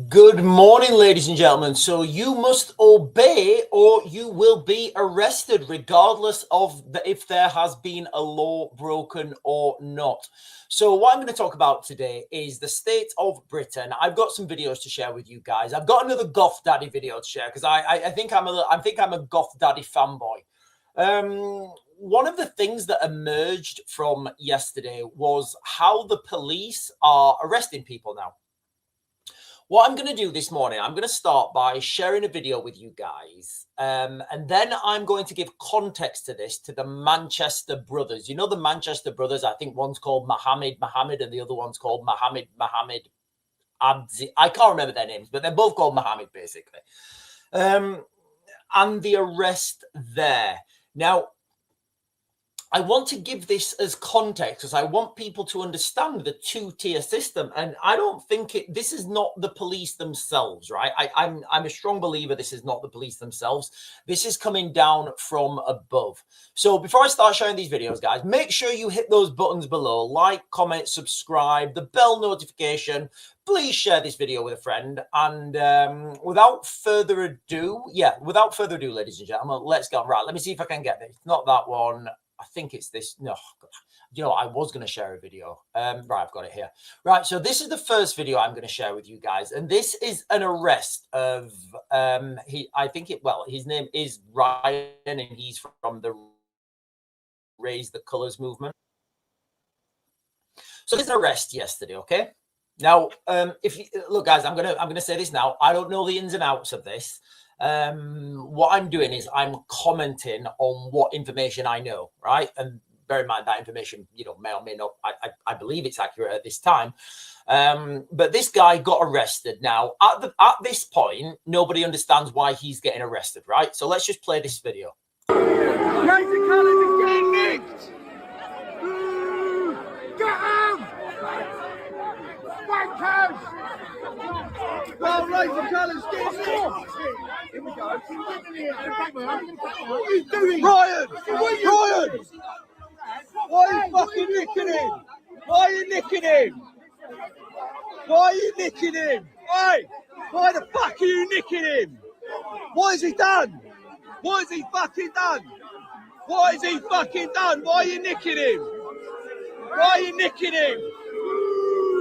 Good morning, ladies and gentlemen. So you must obey or you will be arrested, regardless of if there has been a law broken or not. So what I'm going to talk about today is the state of Britain. I've got some videos to share with you guys. I've got another Goth Daddy video to share because I think I'm a Goth Daddy fanboy. One of the things that emerged from yesterday was how the police are arresting people now. What I'm going to do this morning, I'm going to start by sharing a video with you guys. And then I'm going to give context to this, to the Manchester brothers. You know the Manchester brothers? I think one's called Mohammed and the other one's called Mohammed Abzi. I can't remember their names, but they're both called Mohammed, basically. And the arrest there. Now, I want to give this as context because I want people to understand the two-tier system. And I don't think this is not the police themselves, right? I'm a strong believer this is not the police themselves. This is coming down from above. So before I start showing these videos, guys, make sure you hit those buttons below, like, comment, subscribe, the bell notification. Please share this video with a friend. And without further ado, ladies and gentlemen, let's go. Right, let me see if I can get this. Not that one. I think it's this. No, you know, I was going to share a video. Right, I've got it here. Right, so this is the first video I'm going to share with you guys, and this is an arrest of his name is Ryan, and he's from the Raise the Colours movement. So there's an arrest yesterday. Okay, now if you look, guys, I'm gonna say this now. I don't know the ins and outs of this. What I'm doing is I'm commenting on what information I know, right? And bear in mind that information, you know, may or may not, I believe it's accurate at this time. But this guy got arrested. Now, at this point, nobody understands why he's getting arrested, right? So let's just play this video. Raise the Colours is getting nicked! Get him! Wankers! Well, Raise the Colours getting nicked! Here we go. What are you doing? Ryan! Ryan! Why are you fucking nicking him? Why are you nicking him? Why are you nicking him? Hey! Why the fuck are you nicking him? What has he done? What has he fucking done? What has he fucking done? Why are you nicking him? Why are you nicking him?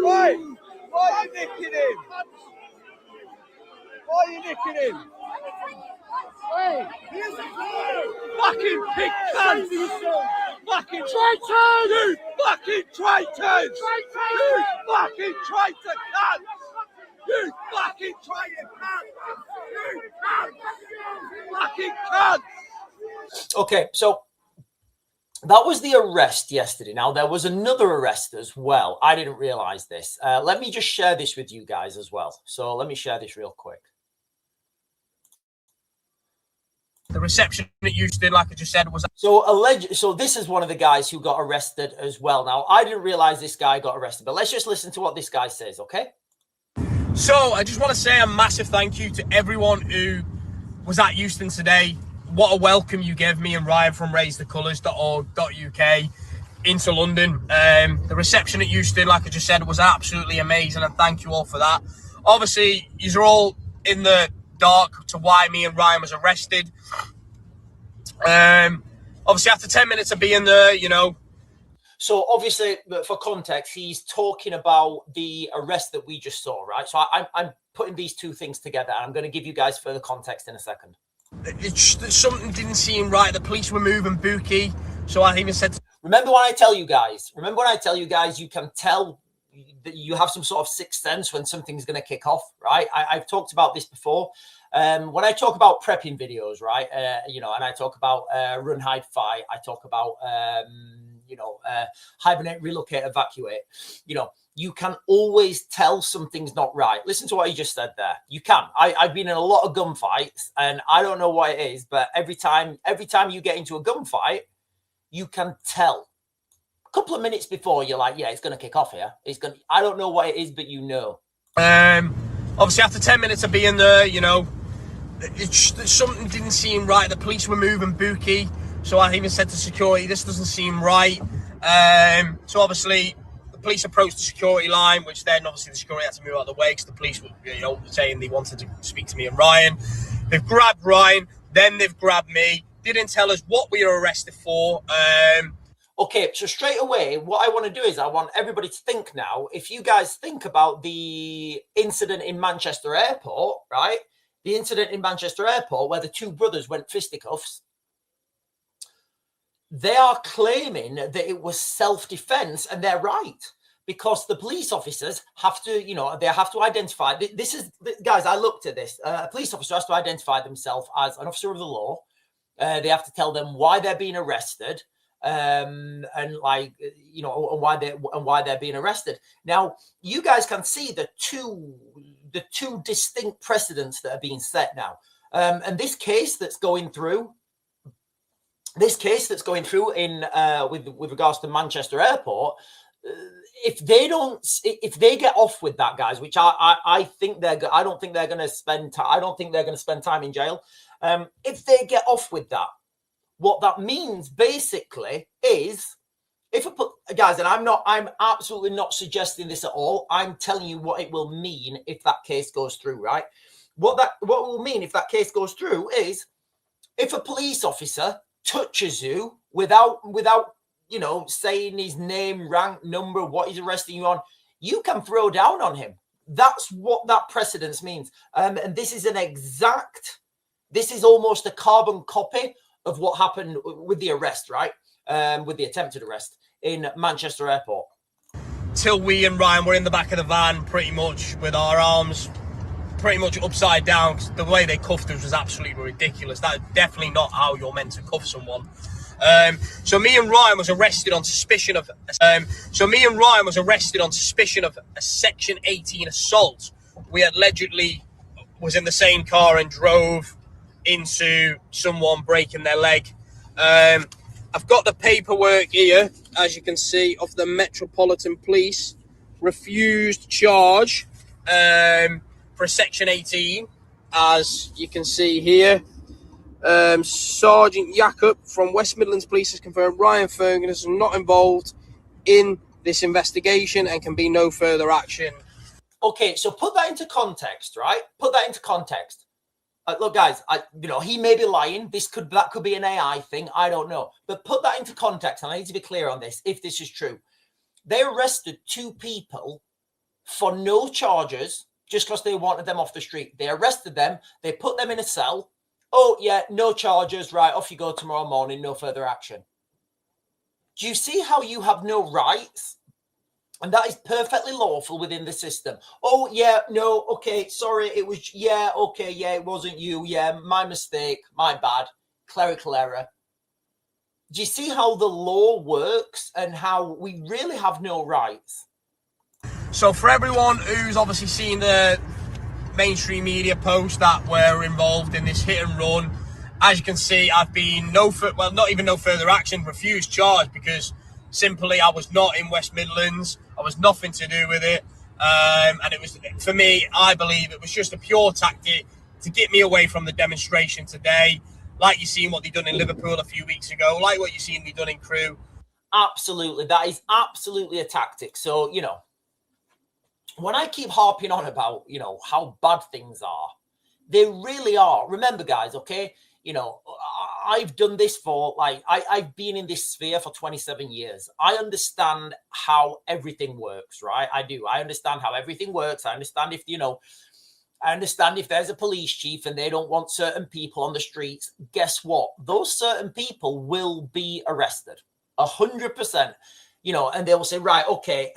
Why? Why are you nicking him? Why are you nicking him? Hey, here's the clue! Fucking pig cunts! Fucking traitors! You fucking traitors! You fucking traitor cunts! You fucking traitor cunts! You cunts! Fucking cunts! Okay, so that was the arrest yesterday. Now, there was another arrest as well. I didn't realize this. Let me just share this with you guys as well. So let me share this real quick. The reception that you did, like I just said, was so this is one of the guys who got arrested as well. Now, I didn't realize this guy got arrested, but let's just listen to what this guy says, okay? So I just want to say a massive thank you to everyone who was at Euston today. What a welcome you gave me and Ryan from RaiseTheColours.org.uk into London. The reception at Euston, like I just said, was absolutely amazing, and thank you all for that. Obviously, you're all in the dark to why me and Ryan was arrested. Obviously, after 10 minutes of being there, you know. So obviously, for context, he's talking about the arrest that we just saw, right? So I'm putting these two things together. I'm going to give you guys further context in a second. Something didn't seem right. The police were moving booky. So I even said... Remember when I tell you guys, you can tell that you have some sort of sixth sense when something's going to kick off, right? I've talked about this before. When I talk about prepping videos, right, you know, and I talk about run, hide, fight, I talk about, hibernate, relocate, evacuate, you know, you can always tell something's not right. Listen to what he just said there. You can. I've been in a lot of gunfights, and I don't know what it is, but every time you get into a gunfight, you can tell. A couple of minutes before, you're like, yeah, it's going to kick off here. I don't know what it is, but you know. Obviously, after 10 minutes of being there, you know, something didn't seem right. The police were moving booky. So I even said to security, this doesn't seem right. So obviously, police approached the security line, which then obviously the security had to move out of the way because the police were, saying they wanted to speak to me and Ryan. They've grabbed Ryan, then they've grabbed me. Didn't tell us what we were arrested for. Okay, so straight away, what I want to do is I want everybody to think now. If you guys think about the incident in Manchester Airport, right? The incident in Manchester Airport where the two brothers went fisticuffs. They are claiming that it was self-defense, and they're right, because the police officers have to, they have to identify. This is, guys, I looked at this. A police officer has to identify themselves as an officer of the law. They have to tell them why they're being arrested. And why they're being arrested. Now, you guys can see the two distinct precedents that are being set now. And this case that's going through in with regards to Manchester Airport, if they get off with that, guys, which I don't think they're going to spend time in jail. If they get off with that, what that means basically is, guys, and I'm absolutely not suggesting this at all. I'm telling you what it will mean if that case goes through, right? What will mean if that case goes through is, if a police officer touches you without saying his name, rank, number, what he's arresting you on, you can throw down on him. That's what that precedence means. And this is almost a carbon copy of what happened with the arrest, right? With the attempted arrest in Manchester Airport. Till we and Ryan were in the back of the van, pretty much with our arms pretty much upside down. The way they cuffed us was absolutely ridiculous. That's definitely not how you're meant to cuff someone. So me and Ryan was arrested on suspicion of a Section 18 assault. We allegedly was in the same car and drove into someone breaking their leg. I've got the paperwork here, as you can see, of the Metropolitan Police refused charge for a Section 18, as you can see here. Sergeant Jacob from West Midlands Police has confirmed Ryan Ferguson is not involved in this investigation and can be no further action. Okay, so put that into context, right? Put that into context. Look, guys, he may be lying. That could be an AI thing. I don't know. But put that into context, and I need to be clear on this, if this is true. They arrested two people for no charges just because they wanted them off the street. They arrested them. They put them in a cell. Oh, yeah, no charges. Right, off you go tomorrow morning. No further action. Do you see how you have no rights? And that is perfectly lawful within the system. Oh, yeah, no, okay, sorry, it was, yeah, okay, yeah, it wasn't you, yeah, my mistake, my bad, clerical error. Do you see how the law works and how we really have no rights? So for everyone who's obviously seen the mainstream media posts that were involved in this hit and run, as you can see, I've been not even no further action, refused charge, because simply I was not in West Midlands. I was nothing to do with it. And it was, for me, I believe it was just a pure tactic to get me away from the demonstration today. Like you seen what they done in Liverpool a few weeks ago, like what you seen they done in Crewe. Absolutely. That is absolutely a tactic. So, when I keep harping on about, how bad things are, they really are. Remember, guys, okay? I've done this for, I've been in this sphere for 27 years. I understand how everything works, right? I do. I understand how everything works. I understand if there's a police chief and they don't want certain people on the streets, guess what? Those certain people will be arrested 100%, and they will say, right, okay,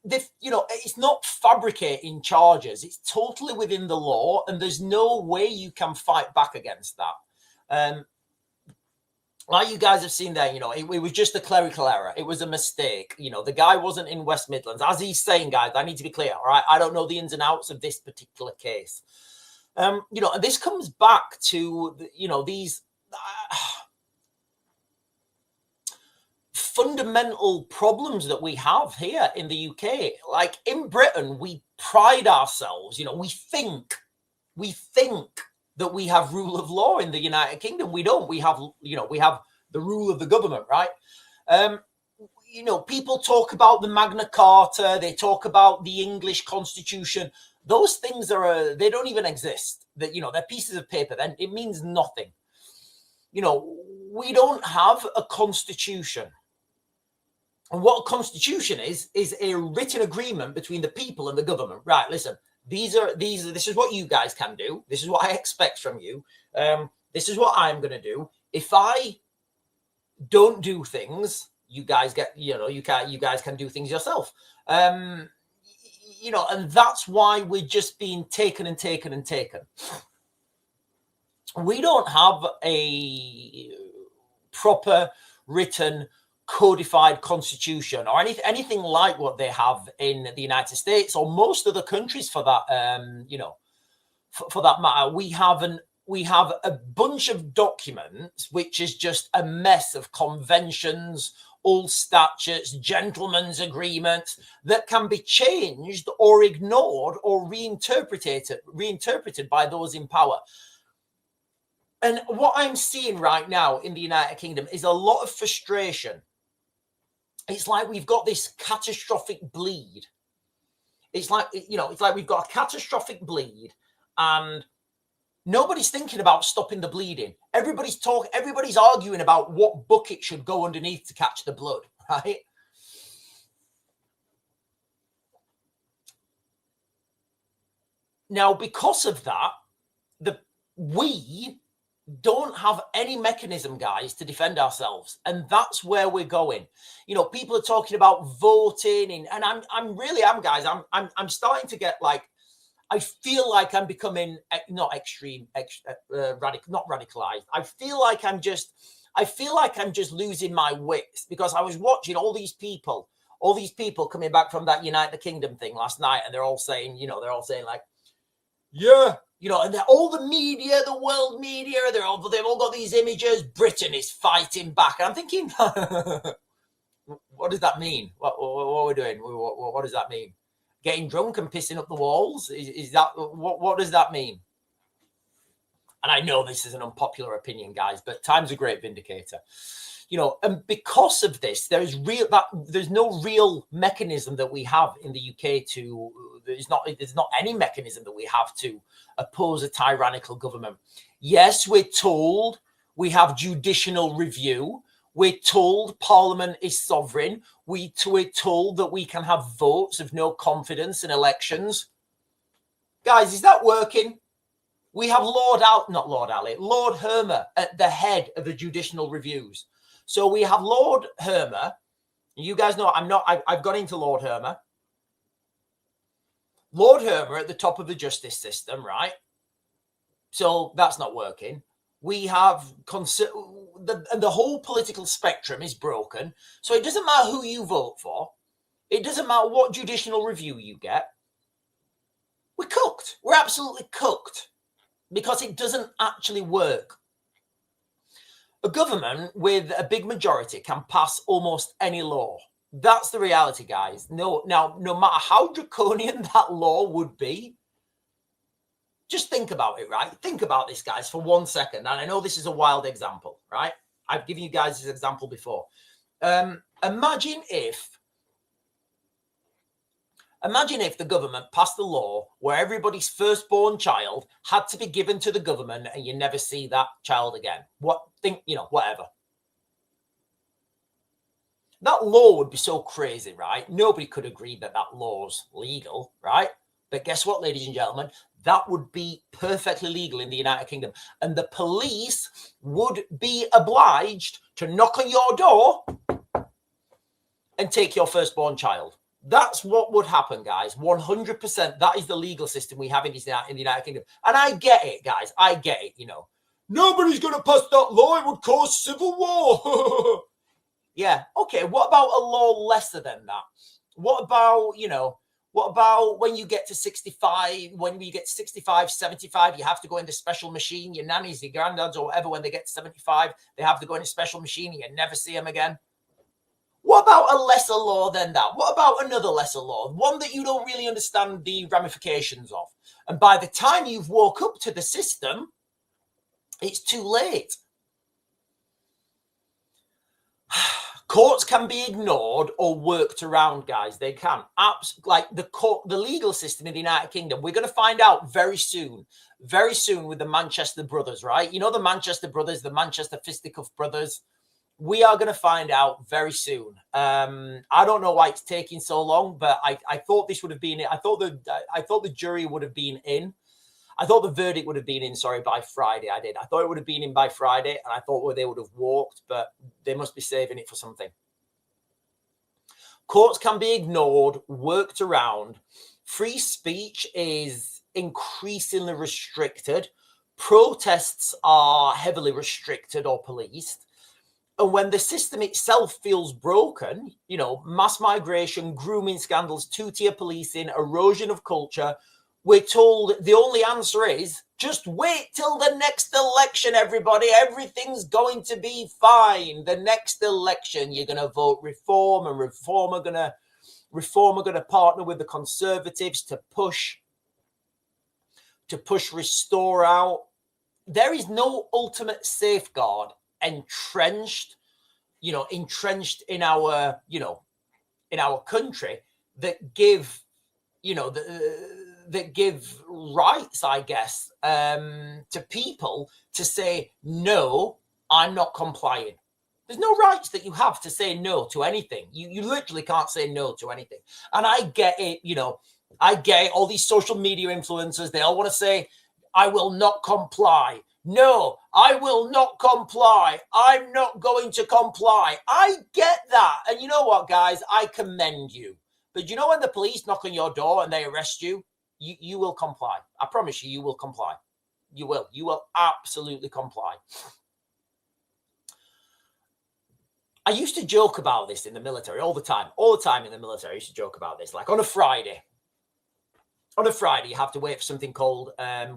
it's not fabricating charges. It's totally within the law, and there's no way you can fight back against that. Like you guys have seen there, it was just a clerical error. It was a mistake. The guy wasn't in West Midlands. As he's saying, guys, I need to be clear, all right? I don't know the ins and outs of this particular case. And this comes back to, these fundamental problems that we have here in the UK. Like in Britain, we pride ourselves, we think that we have rule of law. In the United Kingdom. We don't. We have the rule of the government, right? people talk about the Magna Carta, they talk about the English Constitution. Those things they don't even exist. That, they're pieces of paper. Then it means nothing. We don't have a constitution. And what a constitution is a written agreement between the people and the government. Right, listen, this is what you guys can do. This is what I expect from you. This is what I'm going to do. If I don't do things, you guys can do things yourself. And that's why we're just being taken and taken and taken. We don't have a proper written codified constitution or anything like what they have in the United States or most other countries for that for that matter. We have a bunch of documents which is just a mess of conventions, old statutes, gentlemen's agreements that can be changed or ignored or reinterpreted by those in power. And what I'm seeing right now in the United Kingdom is a lot of frustration. It's like we've got this catastrophic bleed. It's like we've got a catastrophic bleed and nobody's thinking about stopping the bleeding. Everybody's arguing about what bucket should go underneath to catch the blood, right? Now, because of that, we don't have any mechanism, guys, to defend ourselves, and that's where we're going. People are talking about voting, and I'm starting to get like, I feel like I'm becoming not radicalized. I feel like I'm just losing my wits because I was watching all these people coming back from that United Kingdom thing last night, and they're all saying like, yeah. And all the media, the world media, they've all got these images. Britain is fighting back. And I'm thinking, what does that mean? What are we doing? What does that mean? Getting drunk and pissing up the walls? Is that what does that mean? And I know this is an unpopular opinion, guys, but time's a great vindicator. And because of this, there's no real mechanism that we have in the UK there's not any mechanism that we have to oppose a tyrannical government. Yes, we're told we have judicial review. We're told Parliament is sovereign. We're told that we can have votes of no confidence in elections. Guys, is that working? We have Lord Hermer at the head of the judicial reviews. So we have Lord Hermer. You guys know I've gone into Lord Hermer. Lord Hermer at the top of the justice system, right? So that's not working. We have the whole political spectrum is broken. So it doesn't matter who you vote for. It doesn't matter what judicial review you get. We're cooked. We're absolutely cooked because it doesn't actually work. A government with a big majority can pass almost any law. That's the reality, guys. No matter how draconian that law would be, just think about it, right? Think about this, guys, for 1 second. And I know this is a wild example, right? I've given you guys this example before. Imagine if the government passed a law where everybody's firstborn child had to be given to the government and you never see that child again. Whatever. That law would be so crazy, right? Nobody could agree that law's legal, right? But guess what, ladies and gentlemen? That would be perfectly legal in the United Kingdom. And the police would be obliged to knock on your door and take your firstborn child. That's what would happen, guys. 100%. That is the legal system we have in the United Kingdom. And I get it, guys. I get it, Nobody's going to pass that law. It would cause civil war. Yeah. Okay. What about a law lesser than that? What about when you get to 65, when you get 65, 75, you have to go in the special machine, your nannies, your granddads or whatever, when they get to 75, they have to go in a special machine and you never see them again. What about a lesser law than that? What about another lesser law? One that you don't really understand the ramifications of. And by the time you've woke up to the system, it's too late. Courts can be ignored or worked around, guys. They can. Like the legal system in the United Kingdom, we're going to find out very soon with the Manchester brothers, right? You know, the Manchester brothers, the Manchester Fisticuff brothers. We are going to find out very soon. I don't know why it's taking so long, but I thought this would have been it. I thought the jury would have been in. I thought the verdict would have been in, by Friday. I thought it would have been in by Friday, and I thought they would have walked, but they must be saving it for something. Courts can be ignored, worked around. Free speech is increasingly restricted. Protests are heavily restricted or policed. And when the system itself feels broken, you know, mass migration, grooming scandals, two-tier policing, erosion of culture, we're told the only answer is just wait till the next election, everybody. Everything's going to be fine. The next election, you're going to vote Reform, and Reform are going to partner with the Conservatives to push Restore out. There is no ultimate safeguard entrenched in our, in our country that give rights, I guess, to people to say, no, I'm not complying. There's no rights that you have to say no to anything. You literally can't say no to anything. And I get it, I get it. All these social media influencers, they all want to say, I will not comply. No, I will not comply. I'm not going to comply. I get that. And you know what, guys? I commend you. But you know when the police knock on your door and they arrest you, you will comply. I promise you, you will comply. You will. You will absolutely comply. I used to joke about this in the military all the time. All the time in the military, I used to joke about this. Like on a Friday, you have to wait for something called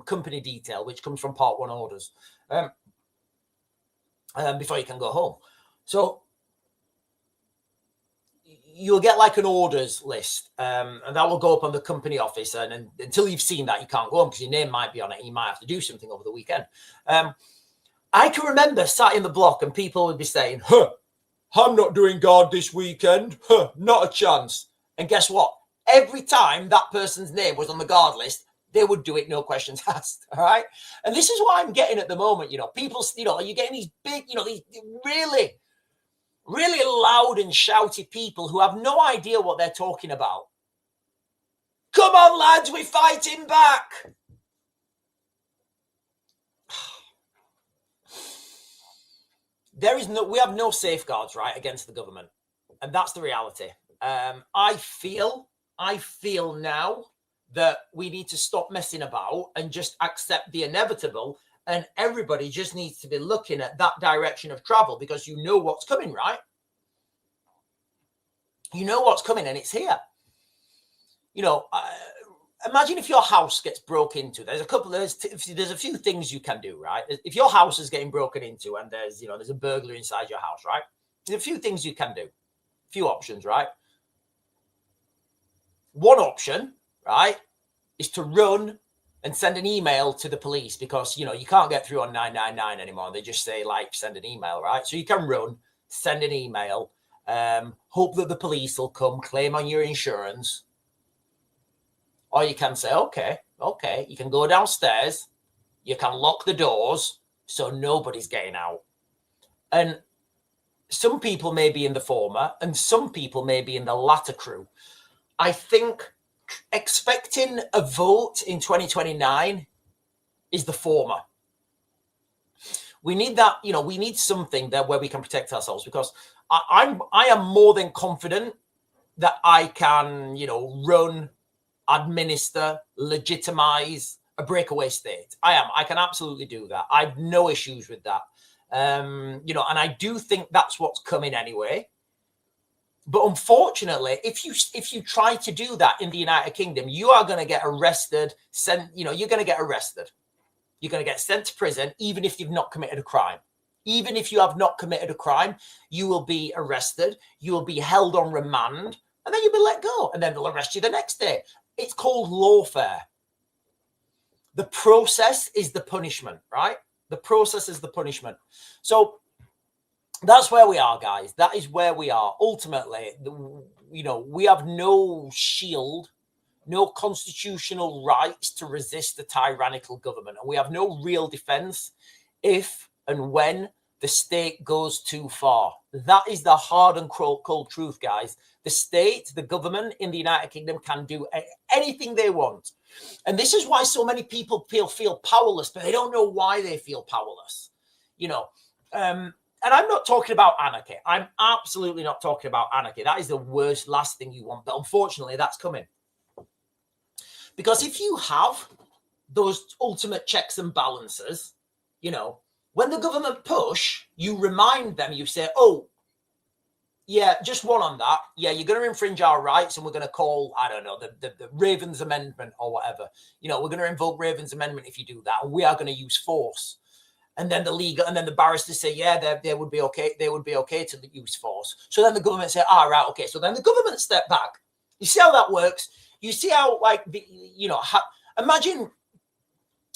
company detail, which comes from Part 1 orders before you can go home. So you'll get like an orders list, and that will go up on the company office. And until you've seen that, you can't go on because your name might be on it. And you might have to do something over the weekend. I can remember sat in the block and people would be saying, I'm not doing guard this weekend. Not a chance. And guess what? Every time that person's name was on the guard list, they would do it, no questions asked. All right. And this is what I'm getting at the moment. People, you're getting these big, these really, really loud and shouty people who have no idea what they're talking about. Come on, lads, we're fighting back. We have no safeguards, right, against the government. And that's the reality. I feel now that we need to stop messing about and just accept the inevitable. And everybody just needs to be looking at that direction of travel because you know what's coming, right? You know what's coming and it's here. Imagine if your house gets broken into. There's a few things you can do, right? If your house is getting broken into and there's a burglar inside your house, right? There's a few things you can do. A few options, right? One option, right, is to run and send an email to the police because, you can't get through on 999 anymore. They just say, send an email, right? So you can run, send an email, hope that the police will come, claim on your insurance. Or you can say, okay, you can go downstairs, you can lock the doors so nobody's getting out. And some people may be in the former and some people may be in the latter crew. I think expecting a vote in 2029 is the former. We need that, we need something there where we can protect ourselves because I am more than confident that I can, run, administer, legitimize a breakaway state. I can absolutely do that. I have no issues with that. And I do think that's what's coming anyway. But unfortunately, if you try to do that in the United Kingdom, you are going to get arrested. You're going to get arrested. You're going to get sent to prison, even if you've not committed a crime. Even if you have not committed a crime, you will be arrested. You will be held on remand, and then you'll be let go. And then they'll arrest you the next day. It's called lawfare. The process is the punishment, right? The process is the punishment. So That's where we are, guys. That is where we are. Ultimately, we have no shield, no constitutional rights to resist a tyrannical government. And we have no real defense if and when the state goes too far. That is the hard and cold truth, guys. The state, the government in the United Kingdom can do anything they want. And this is why so many people feel powerless, but they don't know why they feel powerless. And I'm not talking about anarchy. I'm absolutely not talking about anarchy. That is the worst, last thing you want. But unfortunately, that's coming. Because if you have those ultimate checks and balances, when the government push, you remind them, you say, oh, yeah, just one on that. Yeah, you're going to infringe our rights and we're going to call, I don't know, the Ravens Amendment or whatever. We're going to invoke Ravens Amendment if you do that. And we are going to use force. And then the barristers say, yeah, they would be okay. They would be okay to use force. So then the government say, right, okay. So then the government step back. You see how that works? You see how, imagine,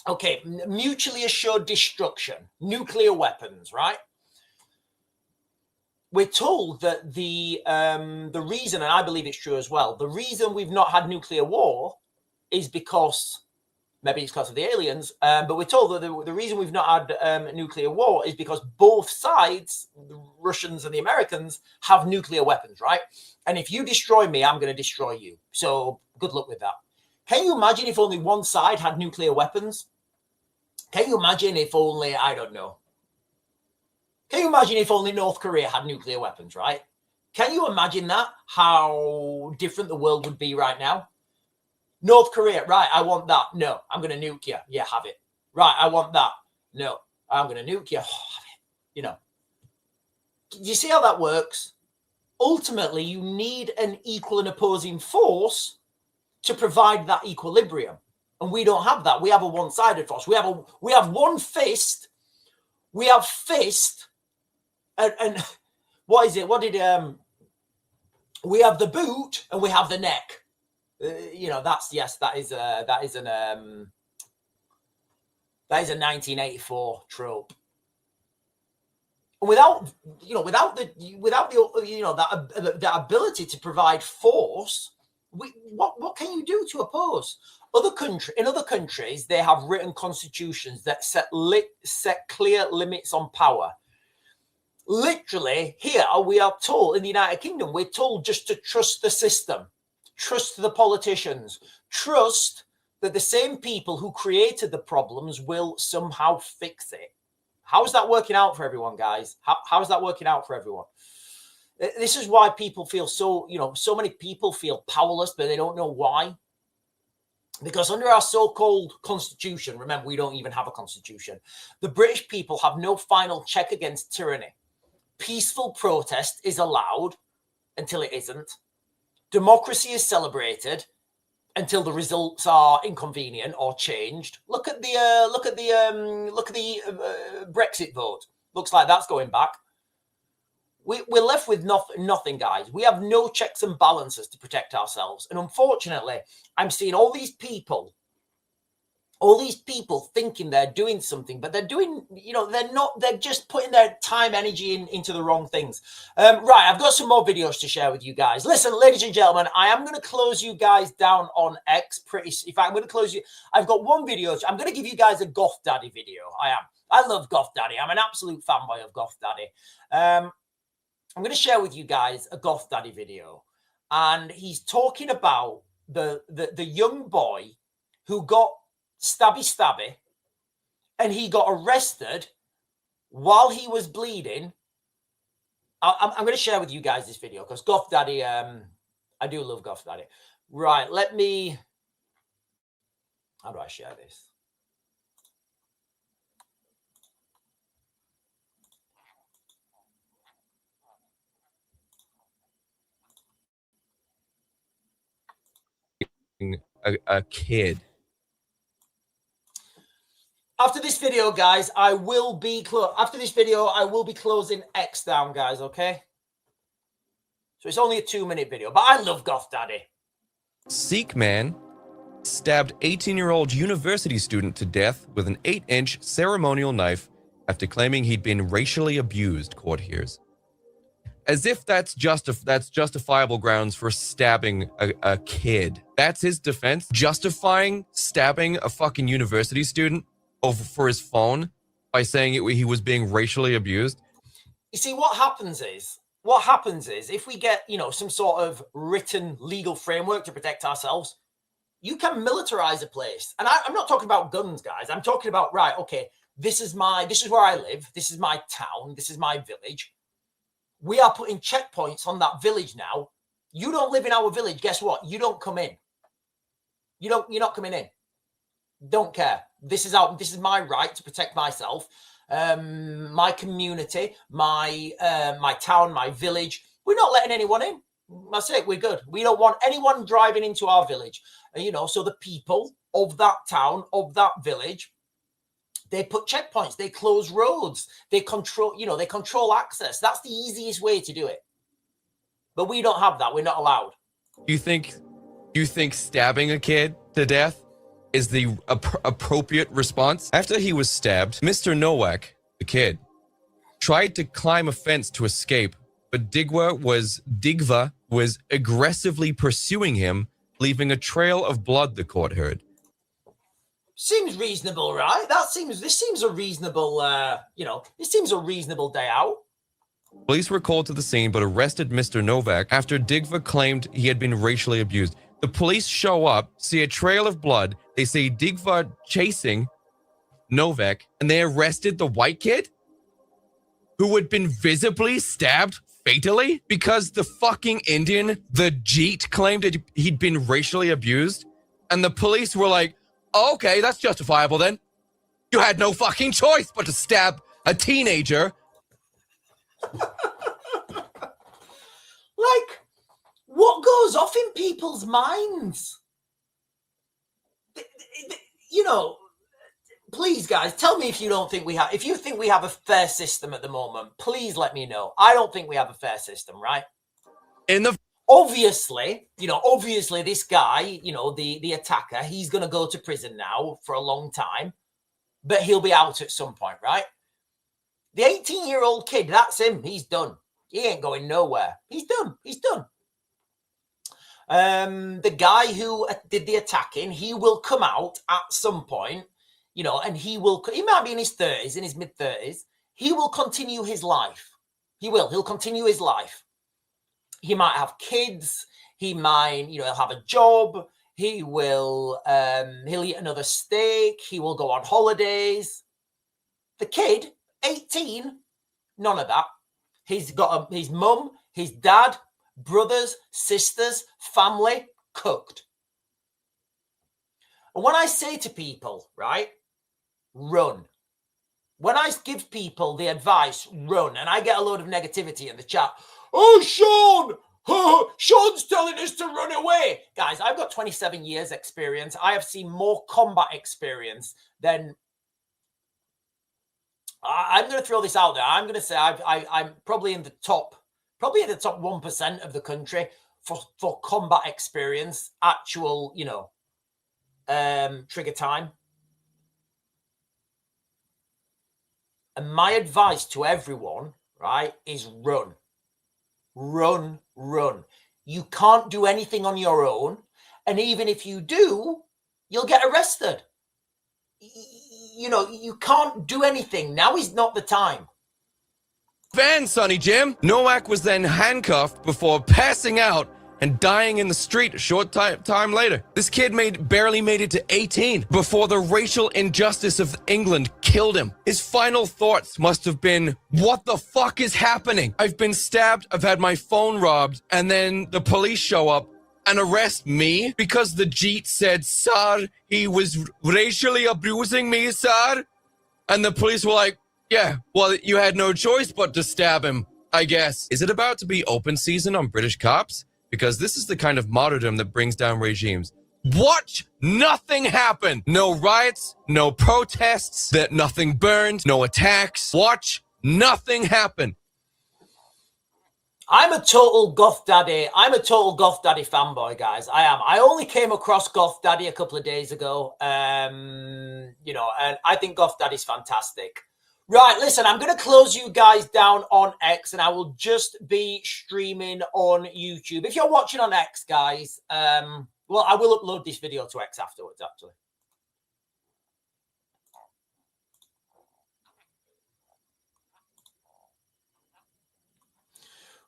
okay, mutually assured destruction, nuclear weapons, right? We're told that the reason, and I believe it's true as well, the reason we've not had nuclear war is because, maybe it's because of the aliens, but we're told that the reason we've not had nuclear war is because both sides, the Russians and the Americans, have nuclear weapons, right? And if you destroy me, I'm going to destroy you. So good luck with that. Can you imagine if only one side had nuclear weapons? Can you imagine if only, I don't know. Can you imagine if only North Korea had nuclear weapons, right? Can you imagine that? How different the world would be right now? North Korea, right, I want that. No, I'm going to nuke you. Yeah, have it. Right, I want that. No, I'm going to nuke you. Oh, have it. Do you see how that works? Ultimately, you need an equal and opposing force to provide that equilibrium. And we don't have that. We have a one-sided force. We have one fist. We have fist. And what is it? What did we have the boot and we have the neck. That is a 1984 trope. Without the ability to provide force, what can you do to oppose? In other countries, they have written constitutions that set clear limits on power. Literally, here we are told in the United Kingdom, we're told just to trust the system. Trust the politicians. Trust that the same people who created the problems will somehow fix it. How is that working out for everyone, guys? How is that working out for everyone? This is why people feel so many people feel powerless, but they don't know why. Because under our so-called constitution, remember, we don't even have a constitution, the British people have no final check against tyranny. Peaceful protest is allowed until it isn't. Democracy is celebrated until the results are inconvenient or changed. Look at the Brexit vote. Looks like that's going back. We're left with nothing, guys. We have no checks and balances to protect ourselves. And unfortunately, I'm seeing all these people thinking they're doing something, but they're doing, they're not, they're just putting their time, energy into the wrong things. Right, I've got some more videos to share with you guys. Listen, ladies and gentlemen, I am going to close you guys down on X in fact, I'm going to close you. I've got one video. I'm going to give you guys a Goth Daddy video. I love Goth Daddy. I'm an absolute fanboy of Goth Daddy. I'm going to share with you guys a Goth Daddy video. And he's talking about the young boy who got stabby, and he got arrested while he was bleeding. I'm going to share with you guys this video because Goth Daddy, I do love Goth Daddy. Right, how do I share this? A kid. After this video, guys, I will be closing X down, guys, okay? So it's only a 2-minute video, but I love Goth Daddy. Sikh man stabbed 18-year-old university student to death with an 8-inch ceremonial knife after claiming he'd been racially abused, court hears. As if that's justifiable grounds for stabbing a kid. That's his defense? Justifying stabbing a fucking university student for his phone by saying he was being racially abused? You see, what happens is if we get, some sort of written legal framework to protect ourselves, you can militarize a place. And I'm not talking about guns, guys. I'm talking about, right, okay, this is where I live. This is my town. This is my village. We are putting checkpoints on that village now. You don't live in our village. Guess what? You don't come in. You're not coming in. Don't care. This is my right to protect myself, my community, my town, my village. We're not letting anyone in. That's it. We're good. We don't want anyone driving into our village. So the people of that town, of that village, they put checkpoints. They close roads. They control access. That's the easiest way to do it. But we don't have that. We're not allowed. You think stabbing a kid to death is the appropriate response? After he was stabbed, Mr. Nowak, the kid, tried to climb a fence to escape, but Digva was aggressively pursuing him, leaving a trail of blood, the court heard. Seems reasonable, right? This seems a reasonable, this seems a reasonable day out. Police were called to the scene but arrested Mr. Novak after Digva claimed he had been racially abused. The police show up, see a trail of blood. They see Digva chasing Novak, and they arrested the white kid who had been visibly stabbed fatally because the fucking Indian, the Jeet, claimed that he'd been racially abused. And the police were like, oh, okay, that's justifiable then. You had no fucking choice but to stab a teenager. Like, what goes off in people's minds? Please, guys, tell me if you think we have a fair system at the moment. Please let me know. I don't think we have a fair system, right? Obviously, this guy, the attacker, he's going to go to prison now for a long time, but he'll be out at some point, right? The 18-year-old kid, that's him. He's done. He ain't going nowhere. He's done. The guy who did the attacking, he will come out at some point, and he might be in his 30s, in his mid-30s. He will continue his life. He'll continue his life. He might have kids. He might, he'll have a job. He will, he'll eat another steak. He will go on holidays. The kid, 18, none of that. He's got his mum, his dad, brothers, sisters, family, cooked. And when I say to people, right, run. When I give people the advice, run, and I get a load of negativity in the chat, oh, Sean, Sean's telling us to run away. Guys, I've got 27 years experience. I have seen more combat experience than... I'm going to throw this out there. I'm going to say I'm probably in the top 1% of the country for combat experience, actual, trigger time. And my advice to everyone, right, is run. Run, run. You can't do anything on your own. And even if you do, you'll get arrested. You can't do anything. Now is not the time. Van, Sonny Jim. Nowak was then handcuffed before passing out and dying in the street a short time later. This kid barely made it to 18 before the racial injustice of England killed him. His final thoughts must have been, what the fuck is happening? I've been stabbed, I've had my phone robbed, and then the police show up and arrest me because the Jeet said, sir, he was racially abusing me, sir. And the police were like, yeah, well, you had no choice but to stab him, I guess. Is it about to be open season on British cops? Because this is the kind of martyrdom that brings down regimes. Watch nothing happen. No riots, no protests, that nothing burned, no attacks. Watch nothing happen. I'm a total Goth Daddy. I'm a total Goth Daddy fanboy, guys. I am. I only came across Goth Daddy a couple of days ago. And I think Goth Daddy's fantastic. Right, listen, I'm going to close you guys down on X and I will just be streaming on YouTube. If you're watching on X, guys, well, I will upload this video to X afterwards, actually.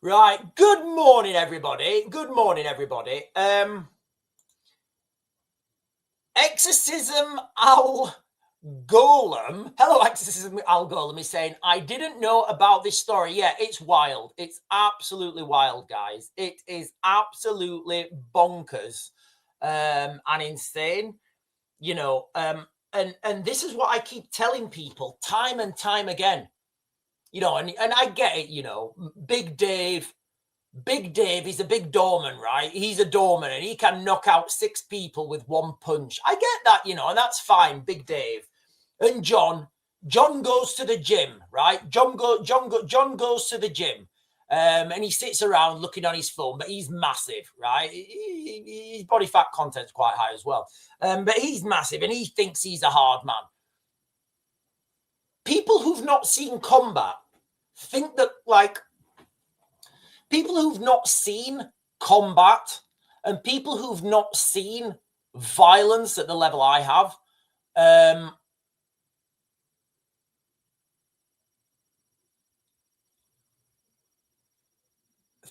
Right, good morning, everybody. Good morning, everybody. Exorcism Al Golem. Hello, Exorcism Al Golem is saying, I didn't know about this story. Yeah, it's wild. It's absolutely wild, guys. It is absolutely bonkers and insane. You know, and this is what I keep telling people time and time again. You know, and I get it, you know, Big Dave is a big doorman, right? He's a doorman and he can knock out 6 people with 1 punch. I get that, you know, and that's fine, Big Dave. And John goes to the gym, right? John goes to the gym, and he sits around looking on his phone, but he's massive, right? His body fat content's quite high as well, but he's massive and he thinks he's a hard man. People who've not seen combat think that, like, people who've not seen combat and people who've not seen violence at the level I have,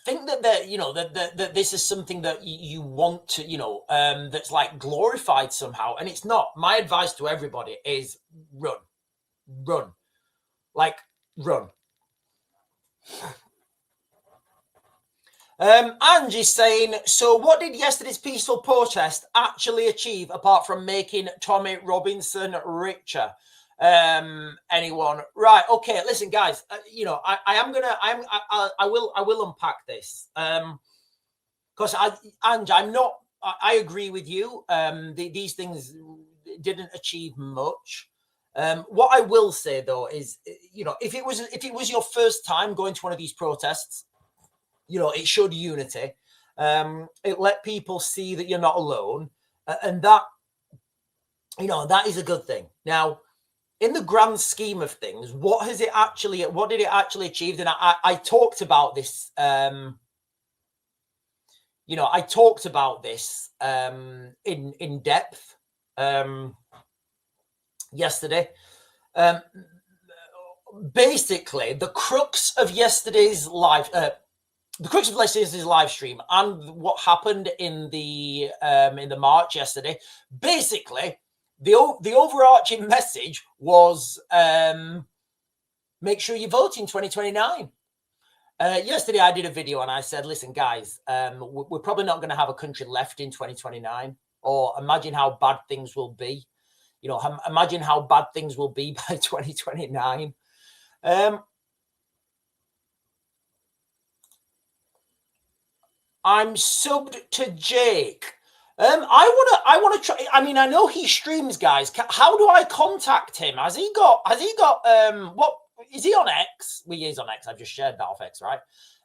think that you know that this is something that you want to, you know, that's like glorified somehow, and it's not. My advice to everybody is run, like run. Angie's saying, so what did yesterday's peaceful protest actually achieve apart from making Tommy Robinson richer? Anyone? Right. Okay. Listen, guys, you know, I will unpack this. Because I agree with you. These things didn't achieve much. What I will say though is, you know, if it was your first time going to one of these protests, you know, it showed unity. It let people see that you're not alone, and that, you know, that is a good thing. Now, in the grand scheme of things, what did it actually achieve? And I talked about this. You know, I talked about this in depth yesterday. Basically, the crux of yesterday's live stream and what happened in the march yesterday, basically, the overarching message was make sure you vote in 2029. Yesterday, I did a video and I said, listen, guys, we're probably not going to have a country left in 2029, or imagine how bad things will be. You know, imagine how bad things will be by 2029. I'm subbed to Jake. I want to try. I mean, I know he streams, guys. How do I contact him? Has he got what is he on X? Well, he is on X. I've just shared that off X, right?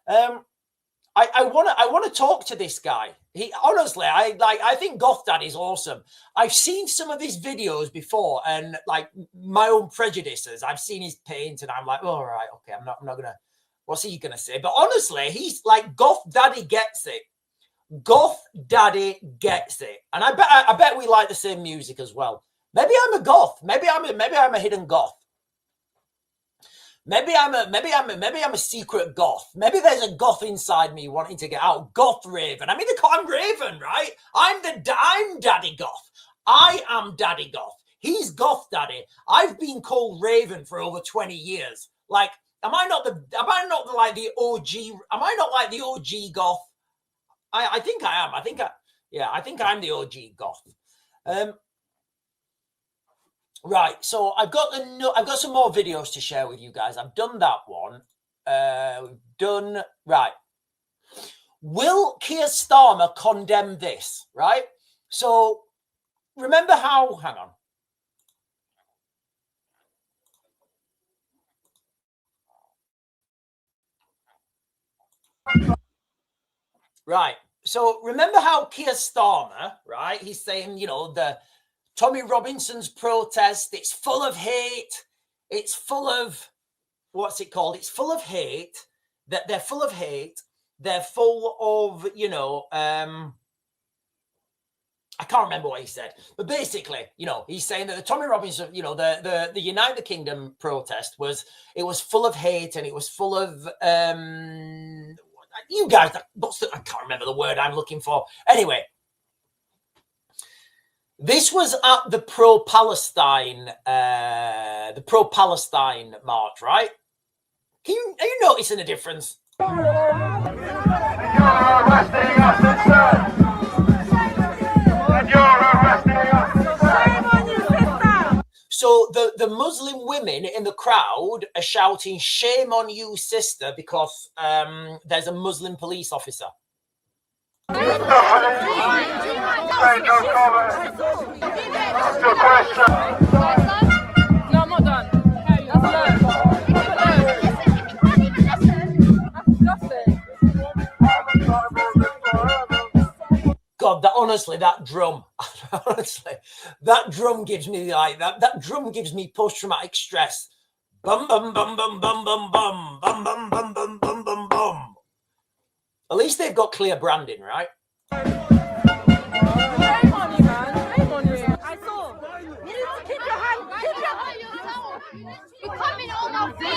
I want to talk to this guy. He honestly, I think Goth Dad is awesome. I've seen some of his videos before, and like my own prejudices, I've seen his paint, and I'm like, oh, all right, okay, I'm not gonna. What's he gonna say? But honestly, he's like Goth Daddy gets it. Goth Daddy gets it, and I bet we like the same music as well. Maybe I'm a goth. Maybe I'm a hidden goth. Maybe I'm a secret goth. Maybe there's a goth inside me wanting to get out. Goth Raven. I mean, I'm Raven, right? I'm Daddy Goth. I am Daddy Goth. He's Goth Daddy. I've been called Raven for over 20 years. Like, am I not like the OG goth? I think I am. I think I'm the OG goth. Right, so I've got some more videos to share with you guys. I've done that one. We've done right. Will Keir Starmer condemn this? Right. So remember how? Hang on. Right. So remember how Keir Starmer, right? He's saying, you know, the Tommy Robinson's protest, it's full of hate. it's full of, what's it called? It's full of hate. That they're full of hate. They're full of, you know, I can't remember what he said, but basically, you know, he's saying that the Tommy Robinson, you know, the Unite the Kingdom protest was full of hate, and it was full of you guys. I can't remember the word I'm looking for. Anyway, this was at the pro-Palestine march, right? Are you noticing a difference? So the Muslim women in the crowd are shouting, "Shame on you, sister," because there's a Muslim police officer. No, I'm not done. God, honestly, that drum gives me that drum gives me post-traumatic stress. Bum bum bum bum bum bum bum bum bum bum bum bum bum bum. At least they've got clear branding, right? Shame on you, man. Shame on you. I saw. You need to keep your hand. You're coming on our face.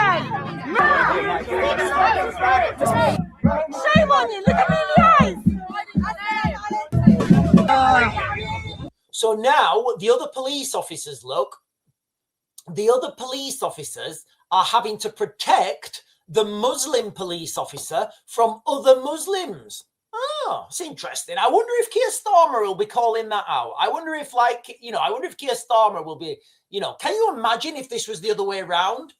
Shame on you. Look at me in the eyes. So now the other police officers, are having to protect the Muslim police officer from other Muslims. Oh, it's interesting. I wonder if Keir Starmer will be calling that out. I wonder if Keir Starmer will be, you know, can you imagine if this was the other way around?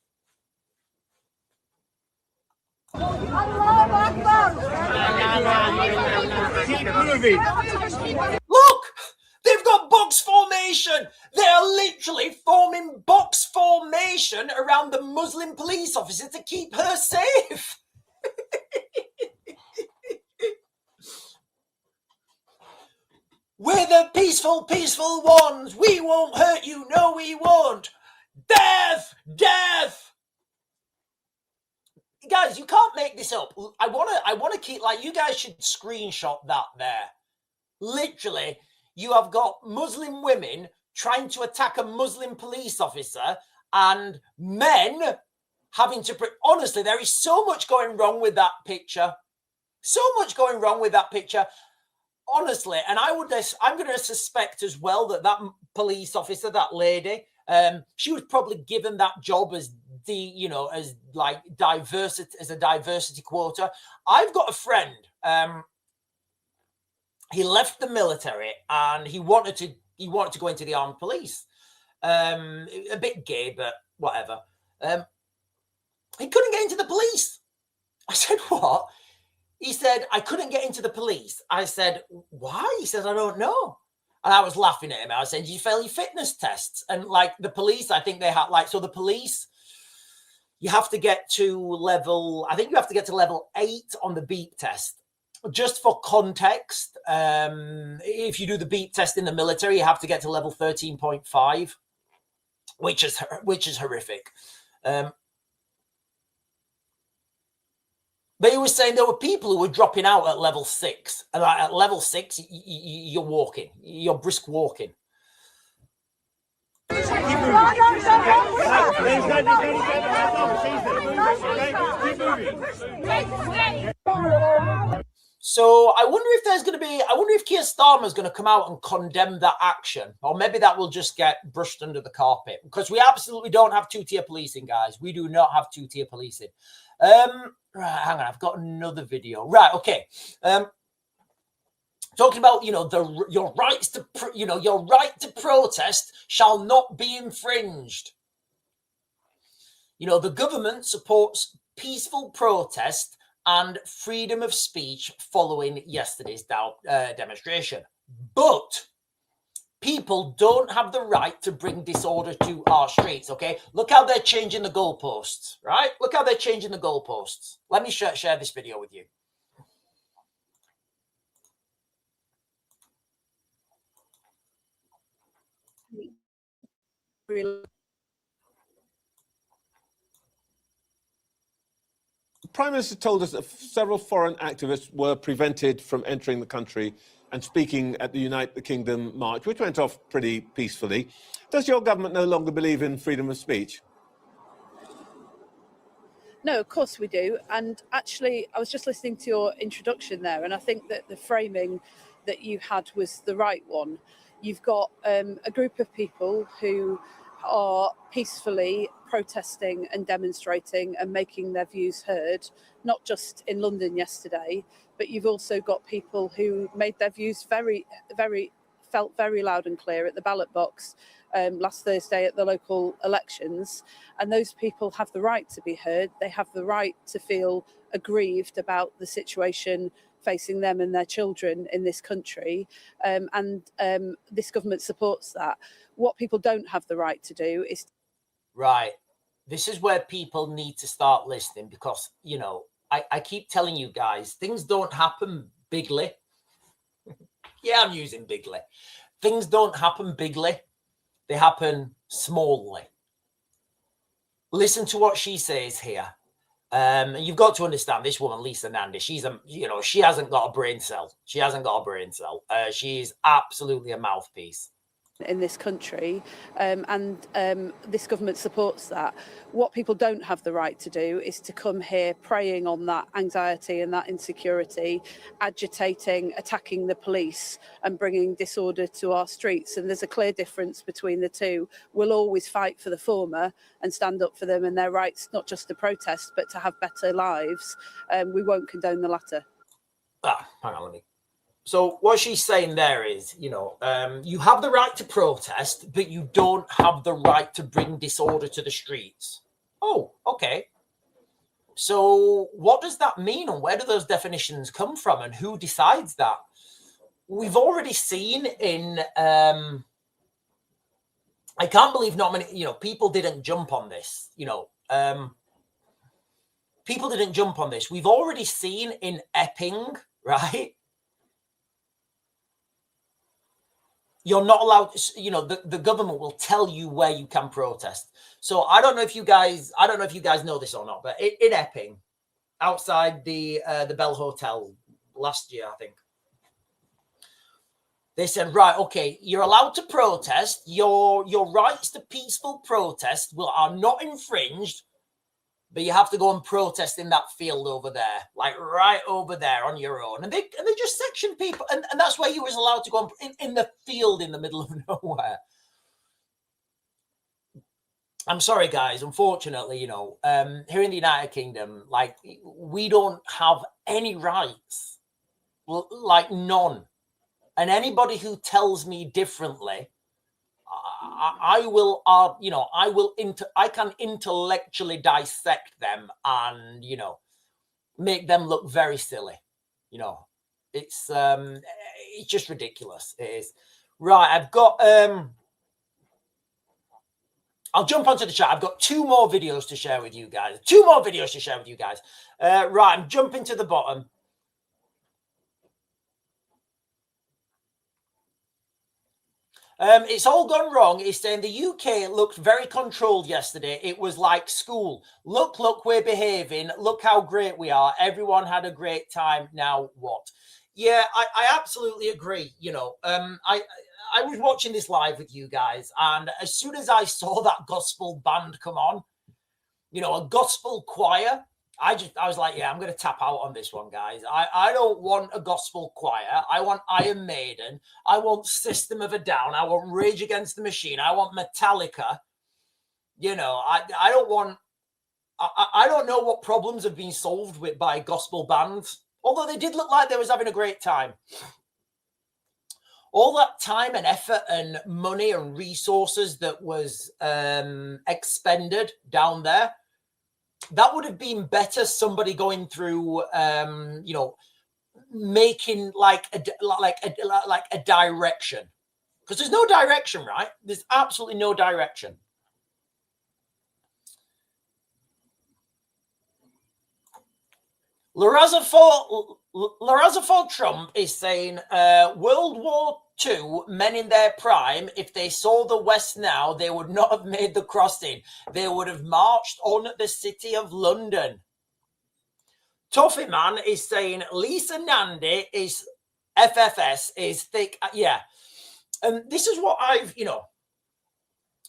Look, they've got box formation. They are literally forming box formation around the Muslim police officer to keep her safe. We're the peaceful ones. We won't hurt you. No, we won't. Death, death. Guys, you can't make this up. I want to keep, like, you guys should screenshot that there. Literally, you have got Muslim women trying to attack a Muslim police officer and men having to... Honestly, there is so much going wrong with that picture. So much going wrong with that picture. Honestly, and I'm going to suspect as well that police officer, that lady, she was probably given that job as as a diversity quota. I've got a friend. He left the military and he wanted to go into the armed police. A bit gay, but whatever. He couldn't get into the police. I said, what? He said, I couldn't get into the police. I said, why? He says, I don't know. And I was laughing at him. I was saying, did you fail your fitness tests? And like the police, I think they had the police, you have to get to level 8 on the beep test. Just for context, if you do the beep test in the military, you have to get to level 13.5, which is horrific. But he was saying there were people who were dropping out at level 6. And at level 6, you're walking. You're brisk walking. So I wonder if Keir Starmer is going to come out and condemn that action, or maybe that will just get brushed under the carpet, because we absolutely don't have two-tier policing, guys. We do not have two-tier policing. Right, hang on, I've got another video. Right, okay. Talking about, your right to protest shall not be infringed. The government supports peaceful protest and freedom of speech following yesterday's demonstration. But people don't have the right to bring disorder to our streets, okay? Look how they're changing the goalposts, right? Look how they're changing the goalposts. Let me share this video with you. Prime Minister told us that several foreign activists were prevented from entering the country and speaking at the United Kingdom march, which went off pretty peacefully. Does your government no longer believe in freedom of speech? No, of course we do. And actually, I was just listening to your introduction there, and I think that the framing that you had was the right one. You've got a group of people who are peacefully protesting and demonstrating and making their views heard, not just in London yesterday, but you've also got people who made their views felt very loud and clear at the ballot box last Thursday at the local elections. And those people have the right to be heard. They have the right to feel aggrieved about the situation facing them and their children in this country. And this government supports that. What people don't have the right to do is... Right. This is where people need to start listening, because, you know, I keep telling you guys, things don't happen bigly. Yeah, I'm using bigly. Things don't happen bigly. They happen smallly. Listen to what she says here. You've got to understand this woman, Lisa Nandy. She's she hasn't got a brain cell. She hasn't got a brain cell. She's absolutely a mouthpiece in this country, and this government supports that. What people don't have the right to do is to come here preying on that anxiety and that insecurity, agitating, attacking the police and bringing disorder to our streets. And there's a clear difference between the two. We'll always fight for the former and stand up for them and their rights, not just to protest, but to have better lives. We won't condone the latter. Hang on, let me. So what she's saying there is, you have the right to protest, but you don't have the right to bring disorder to the streets. Oh, okay. So what does that mean, and where do those definitions come from, and who decides that? We've already seen in, I can't believe not many, people didn't jump on this, people didn't jump on this. We've already seen in Epping, right? You're not allowed, the government will tell you where you can protest. So I don't know if you guys know this or not, but in Epping, outside the Bell Hotel last year, I think, they said, right, okay, you're allowed to protest. Your rights to peaceful protest are not infringed, but you have to go and protest in that field over there, like right over there on your own. And they just section people. And that's where you was allowed to go in the field in the middle of nowhere. I'm sorry, guys. Unfortunately, here in the United Kingdom, like, we don't have any rights, like none. And anybody who tells me differently, I can intellectually dissect them and, make them look very silly. It's just ridiculous. It is. Right. I've got, I'll jump onto the chat. I've got two more videos to share with you guys. Right. I'm jumping to the bottom. It's all gone wrong. It's saying the UK looked very controlled yesterday. It was like school. Look, we're behaving. Look how great we are. Everyone had a great time. Now what? Yeah, I absolutely agree. I was watching this live with you guys, and as soon as I saw that gospel band come on, a gospel choir, I was like, yeah, I'm going to tap out on this one, guys. I don't want a gospel choir. I want Iron Maiden. I want System of a Down. I want Rage Against the Machine. I want Metallica. I don't want... I don't know what problems have been solved by gospel bands, although they did look like they was having a great time. All that time and effort and money and resources that was expended down there, that would have been better somebody going through, making like a direction, because there's no direction, right? There's absolutely no direction. Larazaford Trump is saying World War II men in their prime, if they saw the West now, they would not have made the crossing. They would have marched on the city of London. Toffee Man is saying Lisa Nandy is FFS is thick. Yeah. And this is what I've,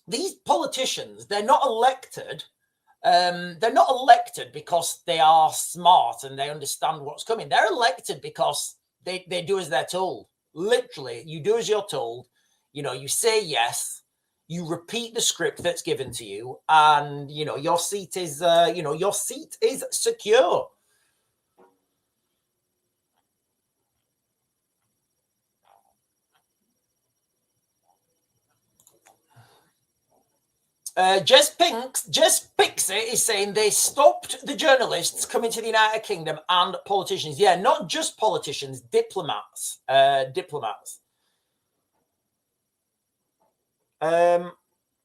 these politicians, they're not elected. They're not elected because they are smart and they understand what's coming. They're elected because they do as they're told. Literally, you do as you're told. You say yes, you repeat the script that's given to you, and your seat is secure. Jess Pixie is saying they stopped the journalists coming to the United Kingdom and politicians. Yeah, not just politicians, diplomats. Right,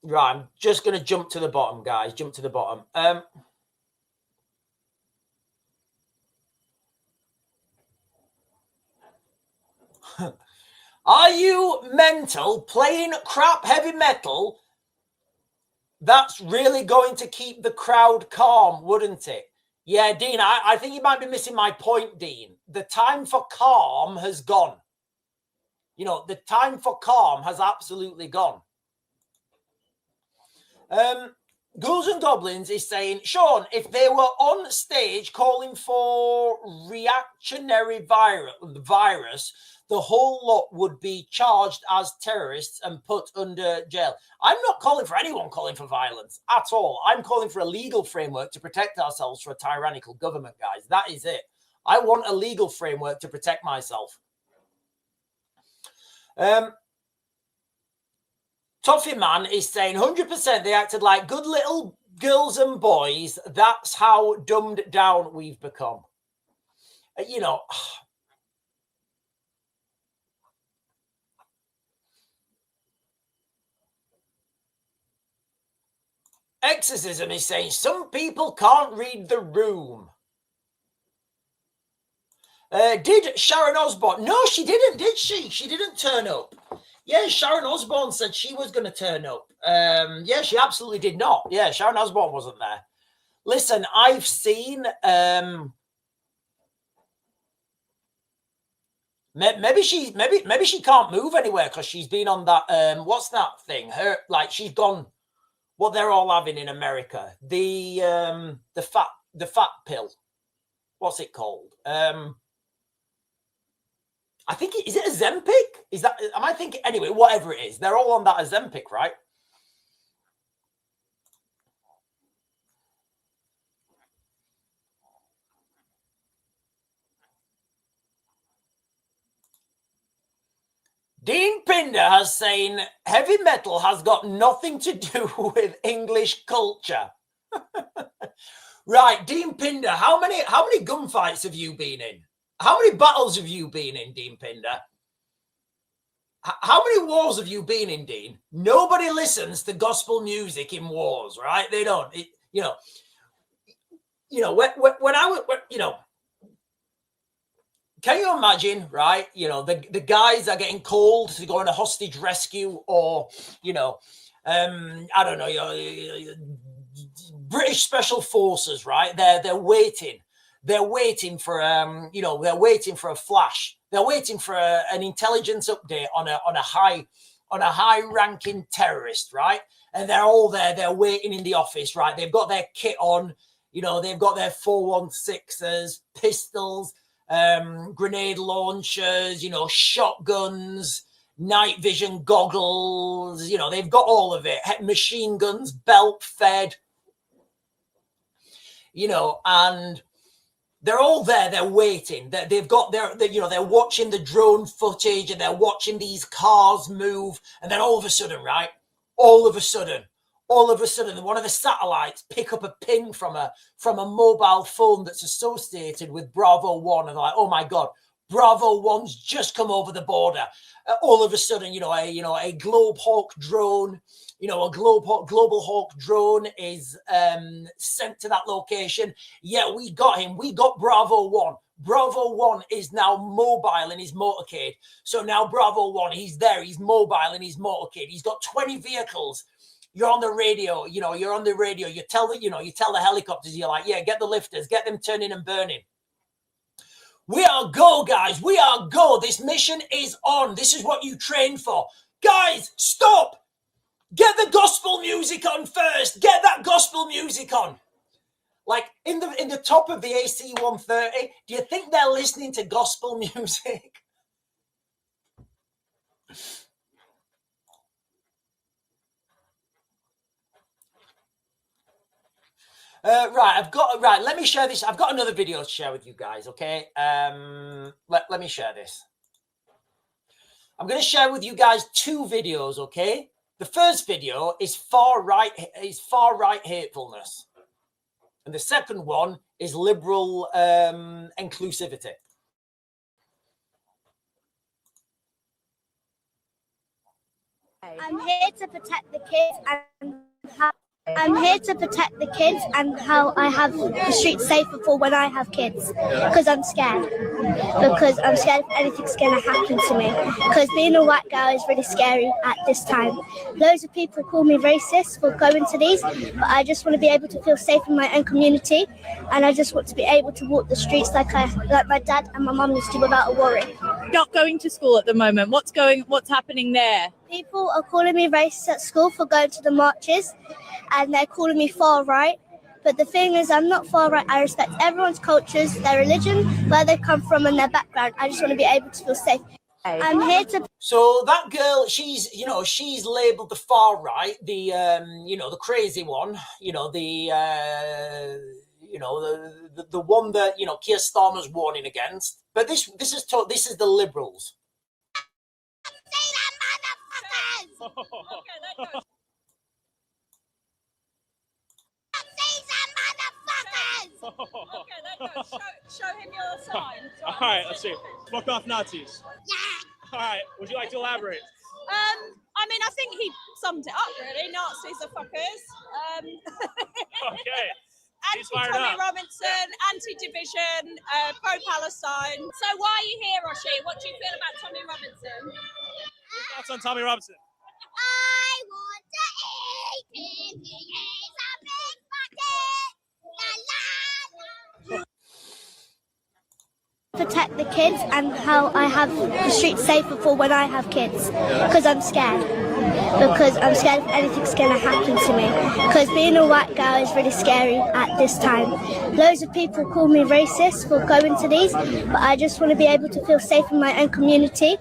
I'm just going to jump to the bottom, guys. Jump to the bottom. Are you mental? Playing crap heavy metal? That's really going to keep the crowd calm, wouldn't it? Yeah, Dean, I think you might be missing my point, Dean. The time for calm has gone. The time for calm has absolutely gone. Ghouls and Goblins is saying, Sean, if they were on stage calling for reactionary virus, the whole lot would be charged as terrorists and put under jail. I'm not calling for anyone calling for violence at all. I'm calling for a legal framework to protect ourselves from a tyrannical government, guys. That is it. I want a legal framework to protect myself. Toffee Man is saying 100% they acted like good little girls and boys. That's how dumbed down we've become. Exorcism is saying some people can't read the room. Did Sharon Osbourne? No, she didn't, did she? She didn't turn up. Yeah, Sharon Osbourne said she was going to turn up. Yeah, she absolutely did not. Yeah, Sharon Osbourne wasn't there. Listen, I've seen... maybe she can't move anywhere because she's been on that... what's that thing? She's gone... What they're all having in America, the fat pill. What's it called? I think is it Ozempic? Is that? Am I thinking? Anyway, whatever it is, they're all on that Ozempic, right? Dean Pinder has saying heavy metal has got nothing to do with English culture. Right, Dean Pinder, how many gunfights have you been in? How many battles have you been in, Dean Pinder? How many wars have you been in, Dean? Nobody listens to gospel music in wars, right? They don't. When I was, can you imagine, right? The guys are getting called to go on a hostage rescue, or I don't know, British Special Forces, right? They're waiting. They're waiting for they're waiting for a flash. They're waiting for an intelligence update on a high-ranking terrorist, right? And they're all there. They're waiting in the office, right? They've got their kit on. They've got their 416s, pistols, grenade launchers, shotguns, night vision goggles. They've got all of it. Machine guns, belt fed. And they're all there. They're waiting. They're watching the drone footage and they're watching these cars move. And then all of a sudden, right? All of a sudden, one of the satellites pick up a ping from a mobile phone that's associated with Bravo 1. And they're like, oh my God, Bravo 1's just come over the border. All of a sudden, a Globe Hawk drone, a Global Hawk drone is sent to that location. Yeah, we got him. We got Bravo 1. Bravo 1 is now mobile in his motorcade. So now Bravo 1, he's there. He's mobile in his motorcade. He's got 20 vehicles. You're on the radio. You tell the helicopters. You're like, yeah, get the lifters, get them turning and burning. We are go, guys. We are go. This mission is on. This is what you train for. Guys, stop. Get the gospel music on first. Get that gospel music on. Like in the top of the AC 130, do you think they're listening to gospel music? Right, let me share this. I've got another video to share with you guys, okay? Let me share this. I'm going to share with you guys 2 videos, okay? The first video is far right hatefulness. And the second one is liberal inclusivity. I'm here to protect the kids and how I have the streets safer for when I have kids. Because I'm scared. Because I'm scared if anything's going to happen to me. Because being a white girl is really scary at this time. Loads of people call me racist for going to these, but I just want to be able to feel safe in my own community, and I just want to be able to walk the streets like my dad and my mum used to without a worry. Not going to school at the moment. What's happening there? People are calling me racist at school for going to the marches, and they're calling me far right. But the thing is, I'm not far right. I respect everyone's cultures, their religion, where they come from, and their background. I just want to be able to feel safe. I'm here to. So that girl, she's labelled the far right, the the crazy one, the one that Keir Starmer's warning against. But this is the Liberals. Okay, there you go. Show him your sign. All right, let's see. Fuck off Nazis. Yeah. All right, would you like to elaborate? I mean, I think he summed it up, really. Nazis are fuckers. Okay. Anti-Tommy Robinson, anti-division, pro-Palestine. So why are you here, Roshi? What do you feel about Tommy Robinson? Your thoughts on Tommy Robinson? I want to eat him. He is a big bucket. Protect the kids and how I have the streets safer for when I have kids. Because I'm scared. Because I'm scared if anything's going to happen to me. Because being a white girl is really scary at this time. Loads of people call me racist for going to these, but I just want to be able to feel safe in my own community.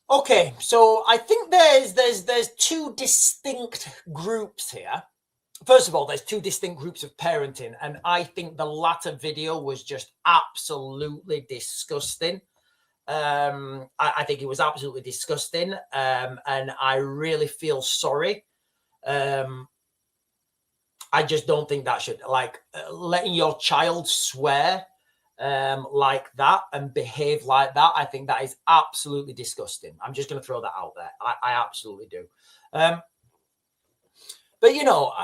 Okay, so I think there's 2 distinct groups here. First of all, there's 2 distinct groups of parenting, and I think the latter video was just absolutely disgusting. I think it was absolutely disgusting, and I really feel sorry. I just don't think that should, letting your child swear like that and behave like that. I think that is absolutely disgusting. I'm just going to throw that out there. I absolutely do. But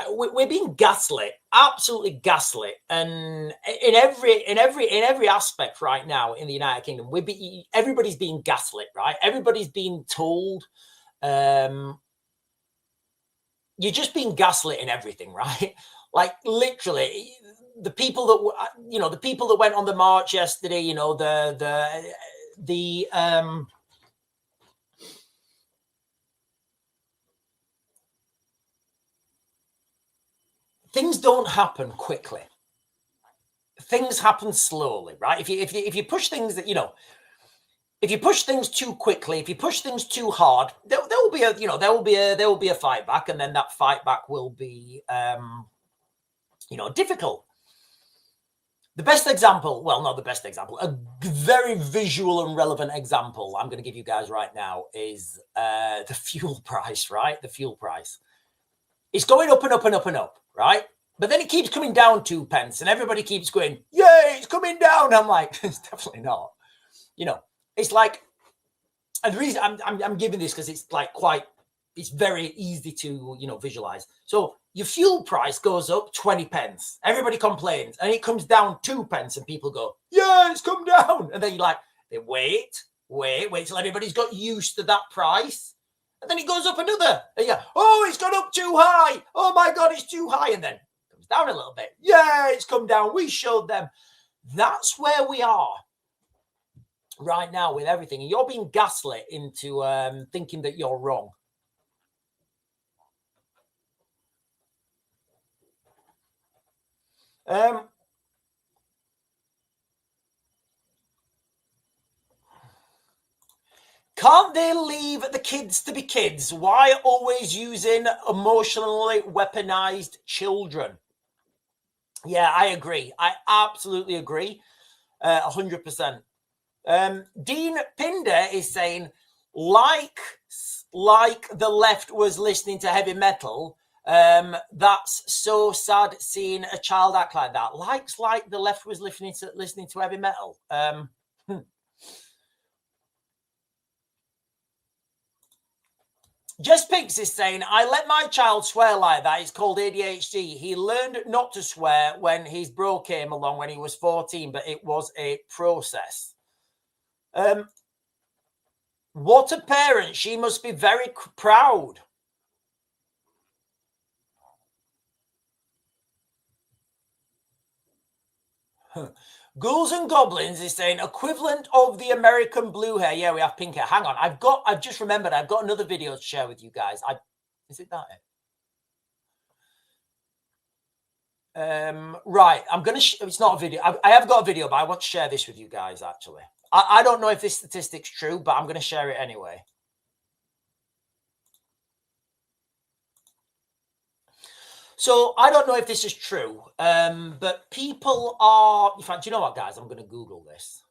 we're being gaslit, absolutely gaslit, and in every aspect right now in the United Kingdom, everybody's being gaslit, right? Everybody's being told, you're just being gaslit in everything, right? Like literally. The people that went on the march yesterday, things don't happen quickly. Things happen slowly, right? If you push things that if you push things too quickly, if you push things too hard, there will be a fight back, and then that fight back will be difficult. The best example, well, not the best example, a very visual and relevant example I'm going to give you guys right now is the fuel price, right? The fuel price. It's going up and up and up and up, right? But then it keeps coming down 2 pence, and everybody keeps going, yay, it's coming down. I'm like, it's definitely not. It's like, and the reason I'm giving this because it's it's very easy to, visualize. So your fuel price goes up 20 pence. Everybody complains, and it comes down 2 pence, and people go, yeah, it's come down. And then you're like, wait till everybody's got used to that price. And then it goes up another. And you go, oh, it's gone up too high. Oh my God, it's too high. And then it comes down a little bit. Yeah, it's come down. We showed them. That's where we are right now with everything. And you're being gaslit into thinking that you're wrong. Can't they leave the kids to be kids? Why always using emotionally weaponized children? Yeah, I agree. I absolutely agree. 100%. Dean Pinder is saying, like the left was listening to heavy metal, that's so sad seeing a child act like that. Like the left was listening to heavy metal. Jess Pinks is saying, I let my child swear like that. It's called ADHD. He learned not to swear when his bro came along when he was 14, but it was a process. What a parent. She must be very proud. Ghouls and Goblins is saying equivalent of the American blue hair. Yeah, we have pink hair. Hang on. I've just remembered I've got another video to share with you guys. Is it that? Right. I'm going to, it's not a video. I have got a video, but I want to share this with you guys, actually. I don't know if this statistic's true, but I'm going to share it anyway. So I don't know if this is true, but people are, in fact, do you know what, guys? I'm going to Google this.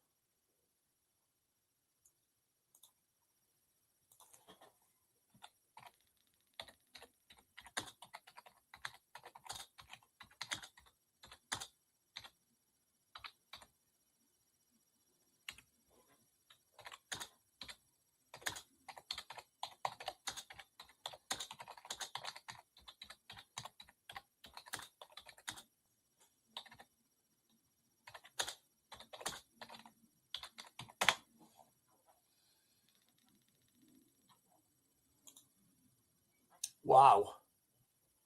Wow.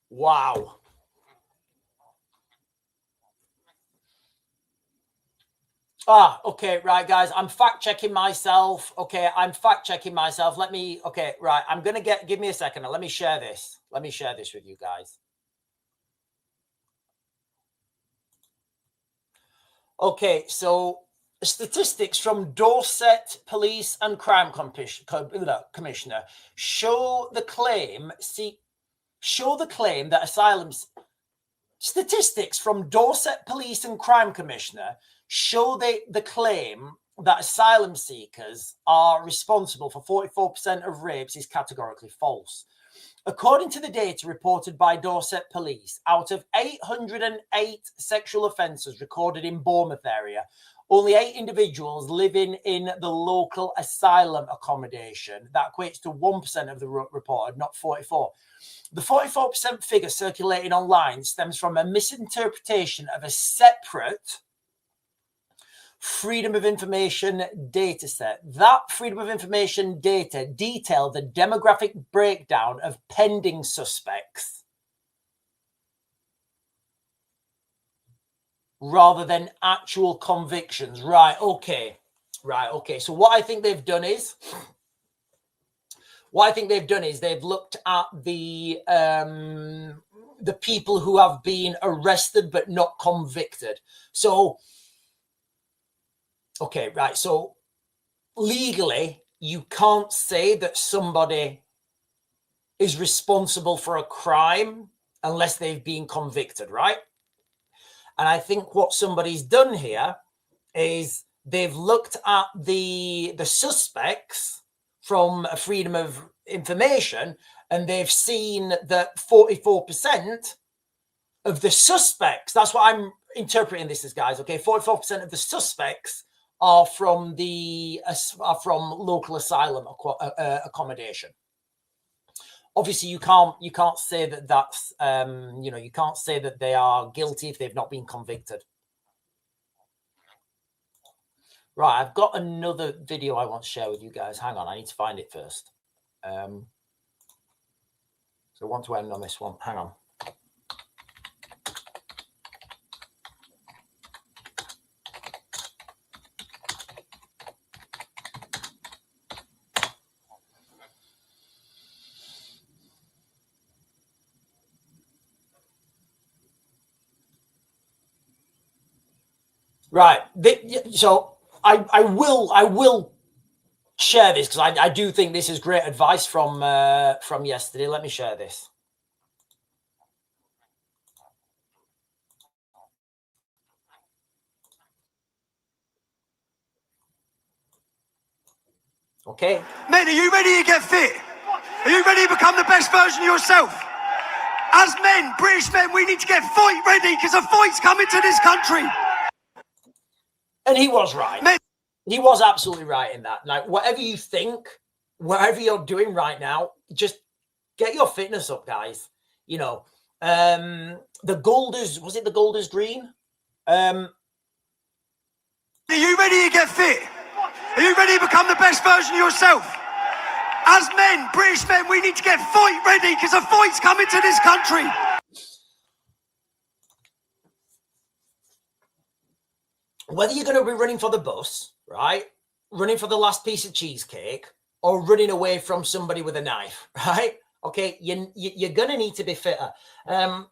Wow. Okay, right, guys. I'm fact-checking myself. Okay, I'm fact-checking myself. Okay, right. I'm going to give me a second. Let me share this. Let me share this with you guys. Okay, so statistics from Dorset Police and Crime Commissioner show the claim that asylums. Statistics from Dorset Police and Crime Commissioner show the claim that asylum seekers are responsible for 44% of rapes is categorically false. According to the data reported by Dorset Police, out of 808 sexual offences recorded in Bournemouth area, only 8 individuals living in the local asylum accommodation. That equates to 1% of the reported, not 44%. The 44% figure circulating online stems from a misinterpretation of a separate Freedom of Information data set. That Freedom of Information data detailed the demographic breakdown of pending suspects rather than actual convictions. Right, okay. So what I think they've done is they've looked at the people who have been arrested but not convicted. So, okay, right. So legally, you can't say that somebody is responsible for a crime unless they've been convicted, right? And I think what somebody's done here is they've looked at the suspects from a Freedom of Information, and they've seen that 44% of the suspects, that's what I'm interpreting this as, guys, okay? 44% of the suspects are from local asylum accommodation. Obviously, you can't say that that's you can't say that they are guilty if they've not been convicted. Right, I've got another video I want to share with you guys. Hang on, I need to find it first. So I want to end on this one. Hang on. Right. So I will share this because I do think this is great advice from yesterday. Let me share this. Okay. Men, are you ready to get fit? Are you ready to become the best version of yourself? As men, British men, we need to get fight ready because a fight's coming to this country. And he was right. Men. He was absolutely right in that. Like, whatever you think, whatever you're doing right now, just get your fitness up, guys. You know, the Golders, was it the Golders Green? Are you ready to get fit? Are you ready to become the best version of yourself? As men, British men, we need to get fight ready because a fight's coming to this country. Whether you're going to be running for the bus, right? Running for the last piece of cheesecake or running away from somebody with a knife, right? Okay, you're going to need to be fitter. And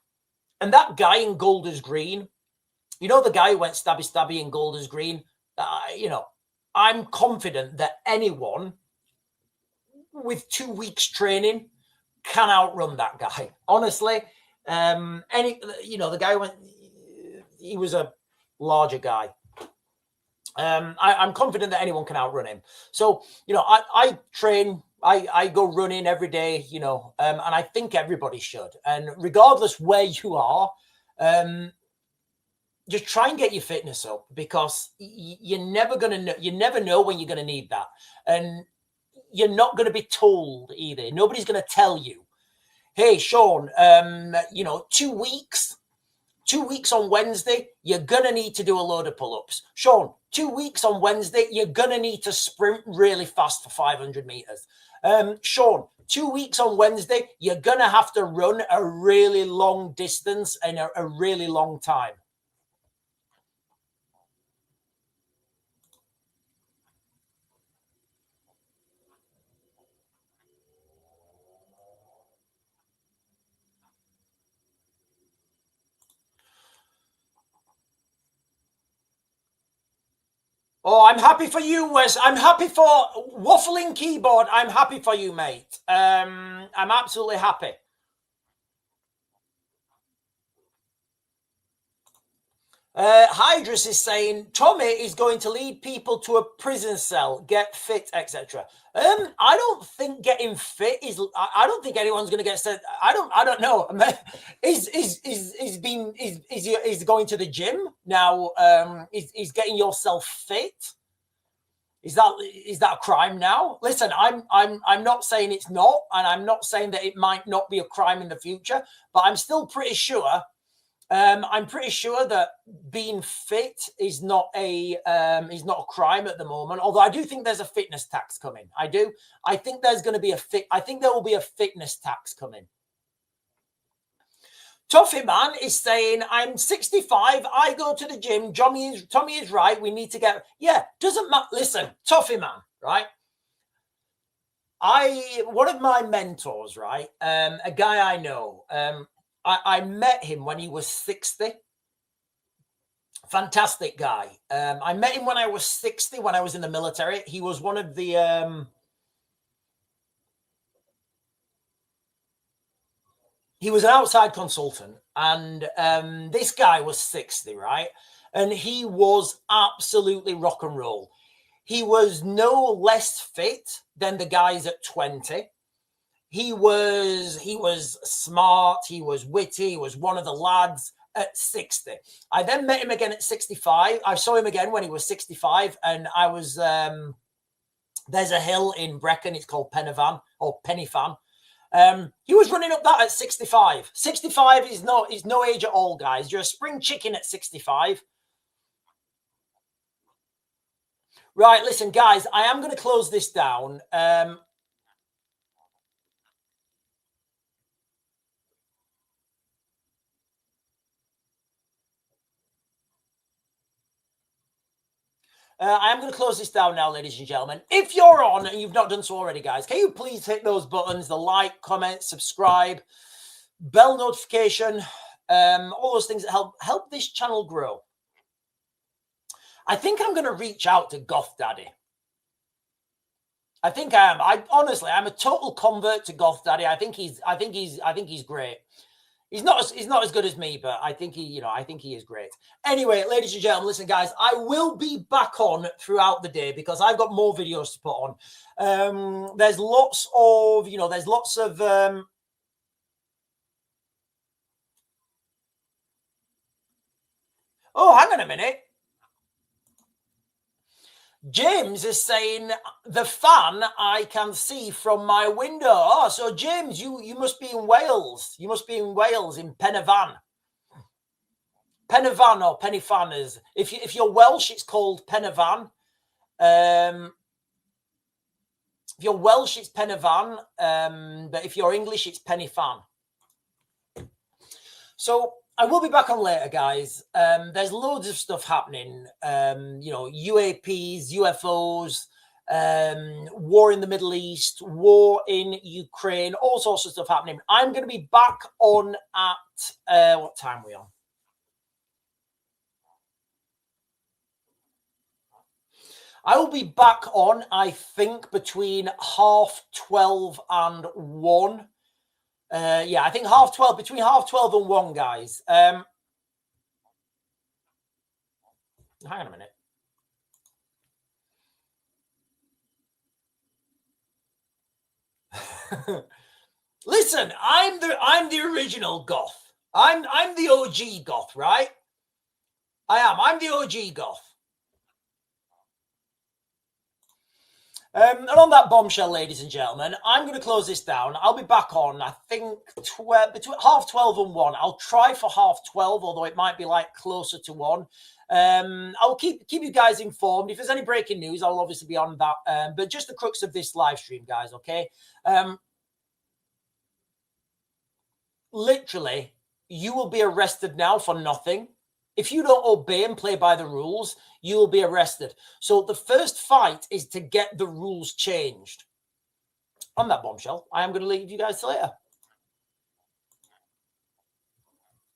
that guy in Golders Green, you know, the guy who went stabby in Golders Green, you know, I'm confident that anyone with 2 weeks training can outrun that guy. Honestly, the guy he was a larger guy. I'm confident that anyone can outrun him. So, you know, I train, I go running every day, you know, and I think everybody should. And regardless where you are, just try and get your fitness up because you're never going to know, you never know when you're going to need that. And you're not going to be told either. Nobody's going to tell you, hey, Sean, you know, 2 weeks on Wednesday, you're going to need to do a load of pull-ups. Sean, 2 weeks on Wednesday, you're going to need to sprint really fast for 500 meters. Sean, 2 weeks on Wednesday, you're going to have to run a really long distance and a really long time. Oh, I'm happy for you, Wes. I'm happy for Waffling Keyboard. I'm happy for you, mate. I'm absolutely happy. Hydrus is saying Tommy is going to lead people to a prison cell, get fit, etc. I don't think getting fit is. I don't think anyone's going to get said. I don't know. Is going to the gym now? Is getting yourself fit? Is that a crime now? Listen, I'm not saying it's not, and I'm not saying that it might not be a crime in the future, but I'm still pretty sure. I'm pretty sure that being fit is not a crime at the moment. Although I do think there's a fitness tax coming. I do. I think there's going to be I think there will be a fitness tax coming. Toffee Man is saying, I'm 65. I go to the gym. Tommy is right. We need to get. Yeah, doesn't matter. Listen, Toffee Man, right? One of my mentors, right? A guy I know. I met him when he was 60. Fantastic guy. I met him when I was 60, when I was in the military. He was one of the... he was an outside consultant. And this guy was 60, right? And he was absolutely rock and roll. He was no less fit than the guys at 20. He was smart, he was witty, he was one of the lads at 60. I then met him again at 65. I saw him again when he was 65, and I was there's a hill in Brecon, it's called Pennyfan or Pennyfan. He was running up that at 65. 65 is no age at all, guys. You're a spring chicken at 65. Right, listen, guys, I am going to close this down. I am going to close this down now, ladies and gentlemen. If you're on and you've not done so already, guys, can you please hit those buttons, the like, comment, subscribe, bell notification, all those things that help this channel grow. I think I'm going to reach out to Goth Daddy. I think I am. Honestly, I'm a total convert to Goth Daddy. I think he's great. He's not as good as me, but I think he is great. Anyway, ladies and gentlemen, listen, guys, I will be back on throughout the day because I've got more videos to put on. There's lots of, oh, hang on a minute. James is saying the fan I can see from my window. Oh, so James, you must be in Wales. You must be in Wales, in Penafan. Penafan or Penifan. If you're Welsh, it's called Penafan. If you're Welsh, it's Penafan. But if you're English, it's Penifan. So I will be back on later, guys. There's loads of stuff happening. UAPs, UFOs, war in the Middle East, war in Ukraine, all sorts of stuff happening. I'm going to be back on at, what time are we on? I will be back on, I think, between 12:30 and 1. Yeah, I think 12:30, between 12:30 and 1, guys. Hang on a minute. Listen, I'm the original Goth. I'm the OG Goth, right? I am. I'm the OG Goth. And on that bombshell, ladies and gentlemen, I'm going to close this down. I'll be back on, I think, between 12:30 and 1. I'll try for 12:30, although it might be like closer to 1. I'll keep you guys informed. If there's any breaking news, I'll obviously be on that. But just the crux of this live stream, guys, okay? Literally, you will be arrested now for nothing. If you don't obey and play by the rules, you will be arrested. So the first fight is to get the rules changed. On that bombshell, I am going to leave you guys to later.